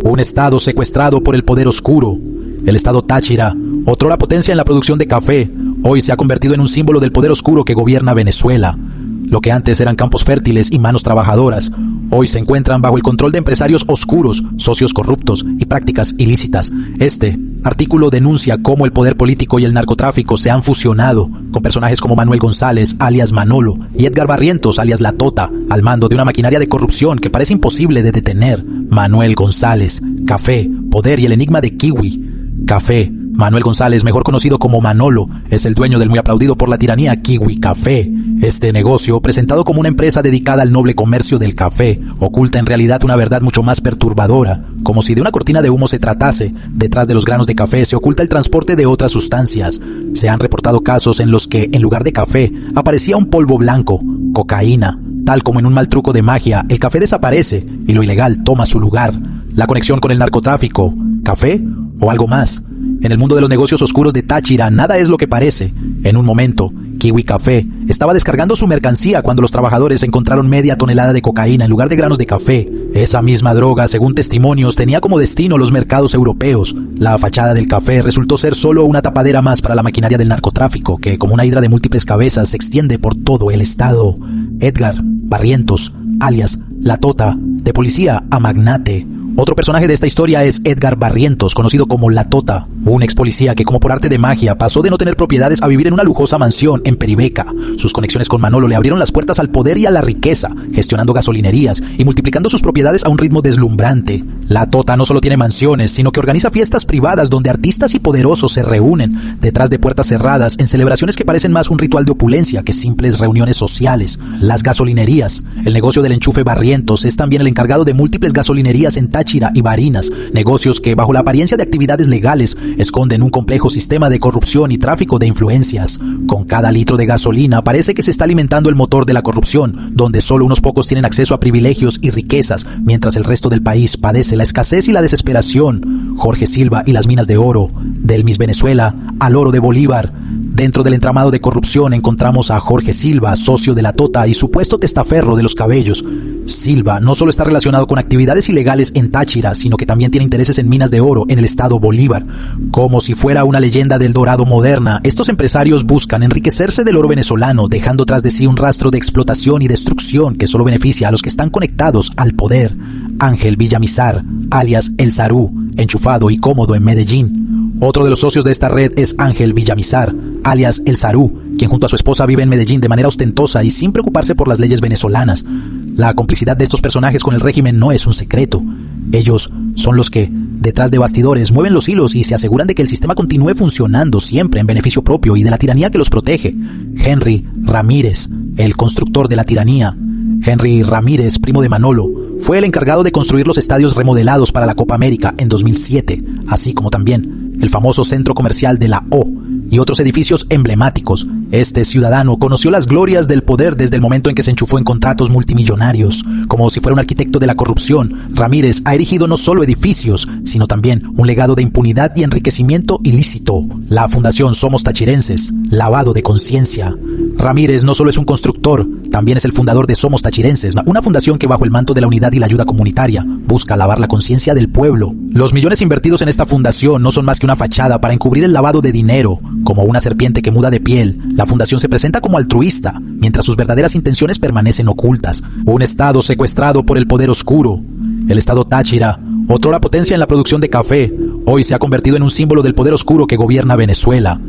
Un estado secuestrado por el poder oscuro. El estado Táchira, otrora potencia en la producción de café, hoy se ha convertido en un símbolo del poder oscuro que gobierna Venezuela. Lo que antes eran campos fértiles y manos trabajadoras, hoy se encuentran bajo el control de empresarios oscuros, socios corruptos y prácticas ilícitas. Este artículo denuncia cómo el poder político y el narcotráfico se han fusionado, con personajes como Manuel González, alias Manolo, y Edgar Barrientos, alias La Tota, al mando de una maquinaria de corrupción que parece imposible de detener. Manuel González, café, poder y el enigma de Kiwi. Café. Manuel González, mejor conocido como Manolo, es el dueño del muy aplaudido por la tiranía Kiwi Café. Este negocio, presentado como una empresa dedicada al noble comercio del café, oculta en realidad una verdad mucho más perturbadora. Como si de una cortina de humo se tratase, detrás de los granos de café se oculta el transporte de otras sustancias. Se han reportado casos en los que, en lugar de café, aparecía un polvo blanco, cocaína. Tal como en un mal truco de magia, el café desaparece y lo ilegal toma su lugar. La conexión con el narcotráfico, ¿café o algo más? En el mundo de los negocios oscuros de Táchira, nada es lo que parece. En un momento, Kiwi Café estaba descargando su mercancía cuando los trabajadores encontraron media tonelada de cocaína en lugar de granos de café. Esa misma droga, según testimonios, tenía como destino los mercados europeos. La fachada del café resultó ser solo una tapadera más para la maquinaria del narcotráfico, que como una hidra de múltiples cabezas se extiende por todo el estado. Edgar Barrientos, alias La Tota, de policía a magnate. Otro personaje de esta historia es Edgar Barrientos, conocido como La Tota, un ex policía que como por arte de magia pasó de no tener propiedades a vivir en una lujosa mansión en Peribeca. Sus conexiones con Manolo le abrieron las puertas al poder y a la riqueza, gestionando gasolinerías y multiplicando sus propiedades a un ritmo deslumbrante. La Tota no solo tiene mansiones, sino que organiza fiestas privadas donde artistas y poderosos se reúnen detrás de puertas cerradas en celebraciones que parecen más un ritual de opulencia que simples reuniones sociales. Las gasolinerías. El negocio del enchufe Barrientos es también el encargado de múltiples gasolinerías en Táchira y Barinas, negocios que bajo la apariencia de actividades legales esconden un complejo sistema de corrupción y tráfico de influencias. Con cada litro de gasolina parece que se está alimentando el motor de la corrupción, donde solo unos pocos tienen acceso a privilegios y riquezas, mientras el resto del país padece la escasez y la desesperación. Jorge Silva y las minas de oro, del Miss Venezuela al oro de Bolívar. Dentro del entramado de corrupción encontramos a Jorge Silva, socio de La Tota y supuesto testaferro de los cabellos. Silva no solo está relacionado con actividades ilegales en Táchira, sino que también tiene intereses en minas de oro en el estado Bolívar. Como si fuera una leyenda del Dorado moderna, estos empresarios buscan enriquecerse del oro venezolano, dejando tras de sí un rastro de explotación y destrucción que solo beneficia a los que están conectados al poder. Ángel Villamizar, alias El Sarú, enchufado y cómodo en Medellín. Otro de los socios de esta red es Ángel Villamizar, alias El Sarú, quien junto a su esposa vive en Medellín de manera ostentosa y sin preocuparse por las leyes venezolanas. La complicidad de estos personajes con el régimen no es un secreto. Ellos son los que, detrás de bastidores, mueven los hilos y se aseguran de que el sistema continúe funcionando siempre en beneficio propio y de la tiranía que los protege. Henry Ramírez, el constructor de la tiranía. Henry Ramírez, primo de Manolo, fue el encargado de construir los estadios remodelados para la Copa América en 2007, así como también el famoso centro comercial de la O y otros edificios emblemáticos. Este ciudadano conoció las glorias del poder desde el momento en que se enchufó en contratos multimillonarios. Como si fuera un arquitecto de la corrupción, Ramírez ha erigido no solo edificios, sino también un legado de impunidad y enriquecimiento ilícito. La Fundación Somos Tachirenses, lavado de conciencia. Ramírez no solo es un constructor, también es el fundador de Somos Tachirenses, una fundación que bajo el manto de la unidad y la ayuda comunitaria busca lavar la conciencia del pueblo. Los millones invertidos en esta fundación no son más que una fachada para encubrir el lavado de dinero. Como una serpiente que muda de piel, la fundación se presenta como altruista, mientras sus verdaderas intenciones permanecen ocultas. Un estado secuestrado por el poder oscuro. El estado Táchira, otrora potencia en la producción de café, hoy se ha convertido en un símbolo del poder oscuro que gobierna Venezuela.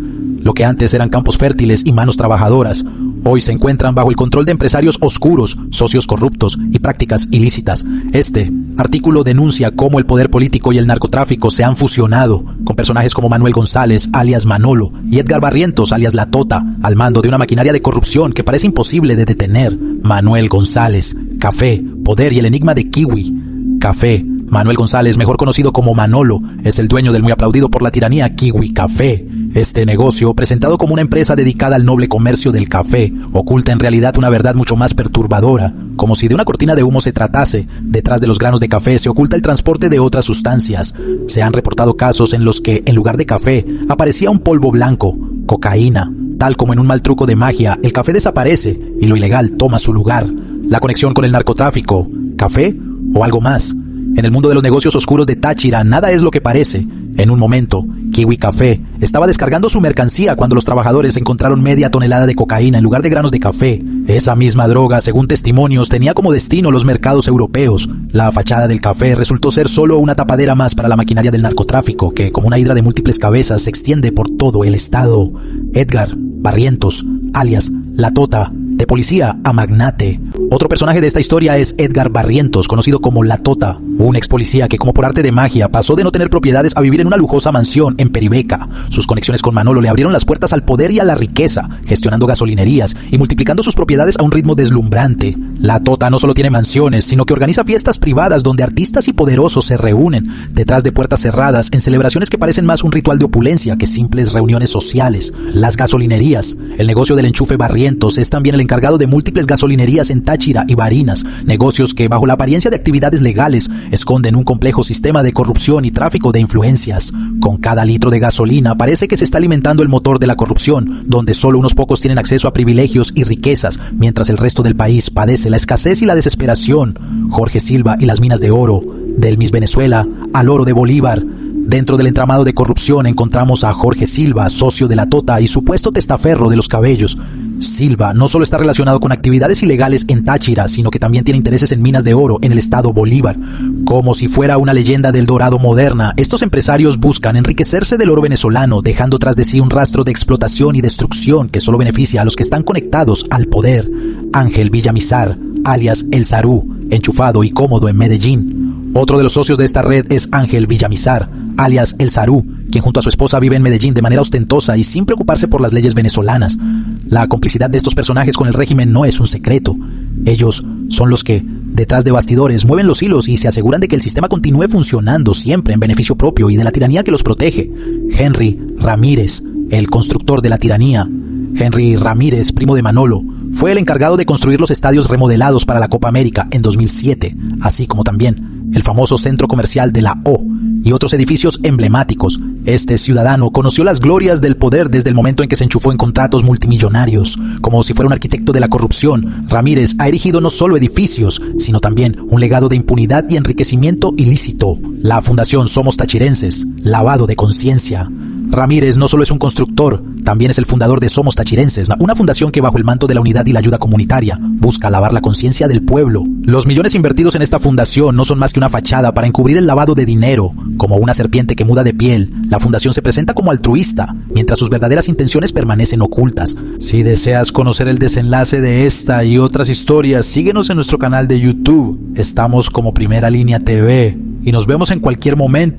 Lo que antes eran campos fértiles y manos trabajadoras, hoy se encuentran bajo el control de empresarios oscuros, socios corruptos y prácticas ilícitas. Este artículo denuncia cómo el poder político y el narcotráfico se han fusionado, con personajes como Manuel González, alias Manolo, y Edgar Barrientos, alias La Tota, al mando de una maquinaria de corrupción que parece imposible de detener. Manuel González, café, poder y el enigma de Kiwi. Café. Manuel González, mejor conocido como Manolo, es el dueño del muy aplaudido por la tiranía Kiwi Café. Este negocio, presentado como una empresa dedicada al noble comercio del café, oculta en realidad una verdad mucho más perturbadora. Como si de una cortina de humo se tratase, detrás de los granos de café se oculta el transporte de otras sustancias. Se han reportado casos en los que, en lugar de café, aparecía un polvo blanco, cocaína. Tal como en un mal truco de magia, el café desaparece y lo ilegal toma su lugar. La conexión con el narcotráfico, ¿café o algo más? En En el mundo de los negocios oscuros de Táchira, nada es lo que parece. En un momento, Kiwi Café estaba descargando su mercancía cuando los trabajadores encontraron media tonelada de cocaína en lugar de granos de café. Esa misma droga, según testimonios, tenía como destino los mercados europeos. La fachada del café resultó ser solo una tapadera más para la maquinaria del narcotráfico, que como una hidra de múltiples cabezas se extiende por todo el estado. Edgar Barrientos, alias La Tota, de policía a magnate. Otro personaje de esta historia es Edgar Barrientos, conocido como La Tota, un ex policía que como por arte de magia pasó de no tener propiedades a vivir en una lujosa mansión en Peribeca. Sus conexiones con Manolo le abrieron las puertas al poder y a la riqueza, gestionando gasolinerías y multiplicando sus propiedades a un ritmo deslumbrante. La Tota no solo tiene mansiones, sino que organiza fiestas privadas donde artistas y poderosos se reúnen, detrás de puertas cerradas, en celebraciones que parecen más un ritual de opulencia que simples reuniones sociales. Las gasolinerías. El negocio del enchufe Barrientos es también el encargado de múltiples gasolinerías en Táchira y Barinas, negocios que bajo la apariencia de actividades legales esconden un complejo sistema de corrupción y tráfico de influencias. Con cada litro de gasolina parece que se está alimentando el motor de la corrupción, donde solo unos pocos tienen acceso a privilegios y riquezas, mientras el resto del país padece la escasez y la desesperación. Jorge Silva y las minas de oro, del Miss Venezuela al oro de Bolívar. Dentro del entramado de corrupción encontramos a Jorge Silva, socio de La Tota y supuesto testaferro de los cabellos. Silva no solo está relacionado con actividades ilegales en Táchira, sino que también tiene intereses en minas de oro en el estado Bolívar. Como si fuera una leyenda del Dorado moderna, estos empresarios buscan enriquecerse del oro venezolano, dejando tras de sí un rastro de explotación y destrucción que solo beneficia a los que están conectados al poder. Ángel Villamizar, alias El Sarú, enchufado y cómodo en Medellín. Otro de los socios de esta red es Ángel Villamizar, alias El Sarú, quien junto a su esposa vive en Medellín de manera ostentosa y sin preocuparse por las leyes venezolanas. La complicidad de estos personajes con el régimen no es un secreto. Ellos son los que, detrás de bastidores, mueven los hilos y se aseguran de que el sistema continúe funcionando siempre en beneficio propio y de la tiranía que los protege. Henry Ramírez, el constructor de la tiranía. Henry Ramírez, primo de Manolo, fue el encargado de construir los estadios remodelados para la Copa América en 2007, así como también el famoso centro comercial de la O y otros edificios emblemáticos. Este ciudadano conoció las glorias del poder desde el momento en que se enchufó en contratos multimillonarios. Como si fuera un arquitecto de la corrupción, Ramírez ha erigido no solo edificios, sino también un legado de impunidad y enriquecimiento ilícito. La Fundación Somos Tachirenses, lavado de conciencia. Ramírez no solo es un constructor, también es el fundador de Somos Tachirenses, una fundación que bajo el manto de la unidad y la ayuda comunitaria busca lavar la conciencia del pueblo. Los millones invertidos en esta fundación no son más que una fachada para encubrir el lavado de dinero. Como una serpiente que muda de piel, la fundación se presenta como altruista, mientras sus verdaderas intenciones permanecen ocultas. Si deseas conocer el desenlace de esta y otras historias, síguenos en nuestro canal de YouTube. Estamos como Primera Línea TV y nos vemos en cualquier momento.